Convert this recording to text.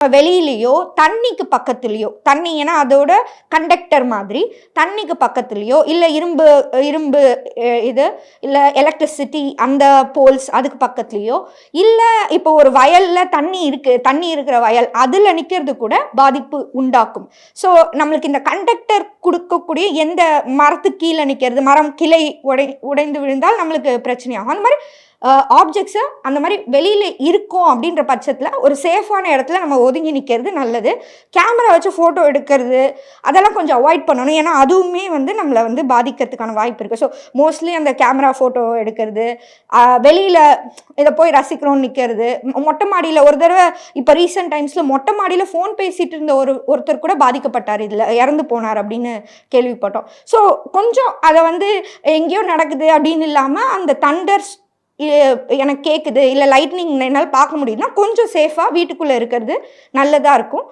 வெளியிலையோ தண்ணிக்கு பக்கத்துலையோ, தண்ணி ஏன்னா அதோட கண்டக்டர் மாதிரி தண்ணிக்கு பக்கத்துலையோ இல்லை இரும்பு இரும்பு இது இல்லை எலக்ட்ரிசிட்டி அந்த போல்ஸ் அதுக்கு பக்கத்துலையோ இல்லை இப்போ ஒரு வயலில் தண்ணி இருக்கிற வயல் அதில் நிற்கிறது கூட பாதிப்பு உண்டாக்கும். ஸோ நம்மளுக்கு இந்த கண்டக்டர் கொடுக்கக்கூடிய எந்த மரத்துக்கு கீழே நிற்கிறது, மரம் கிளை உடைந்து விழுந்தால் நம்மளுக்கு பிரச்சனையாகும். அந்த மாதிரி ஆப்ஜெக்ட்ஸை அந்த மாதிரி வெளியில் இருக்கும் அப்படின்ற பட்சத்தில் ஒரு சேஃபான இடத்துல நம்ம ஒதுங்கி நிற்கிறது நல்லது. கேமரா வச்சு ஃபோட்டோ எடுக்கிறது அதெல்லாம் கொஞ்சம் அவாய்ட் பண்ணணும். ஏன்னா அதுவுமே நம்மளை பாதிக்கிறதுக்கான வாய்ப்பு இருக்குது. ஸோ மோஸ்ட்லி அந்த கேமரா ஃபோட்டோ எடுக்கிறது, வெளியில் இதை போய் ரசிக்கிறோன்னு நிற்கிறது, மொட்டை மாடியில் ஒரு தடவை இப்போ ரீசெண்ட் டைம்ஸில் மொட்டை மாடியில் ஃபோன் பேசிகிட்டு இருந்த ஒருத்தர் கூட பாதிக்கப்பட்டார், இதில் இறந்து போனார் அப்படின்னு கேள்விப்பட்டோம். ஸோ கொஞ்சம் அதை எங்கேயோ நடக்குது அப்படின்னு இல்லாமல் அந்த தண்டர்ஸ் எனக்கு கேட்குது இல்லை லைட்னிங் என்னால் பார்க்க முடியுதுன்னா கொஞ்சம் சேஃபாக வீட்டுக்குள்ளே இருக்கிறது நல்லதாக இருக்கும்.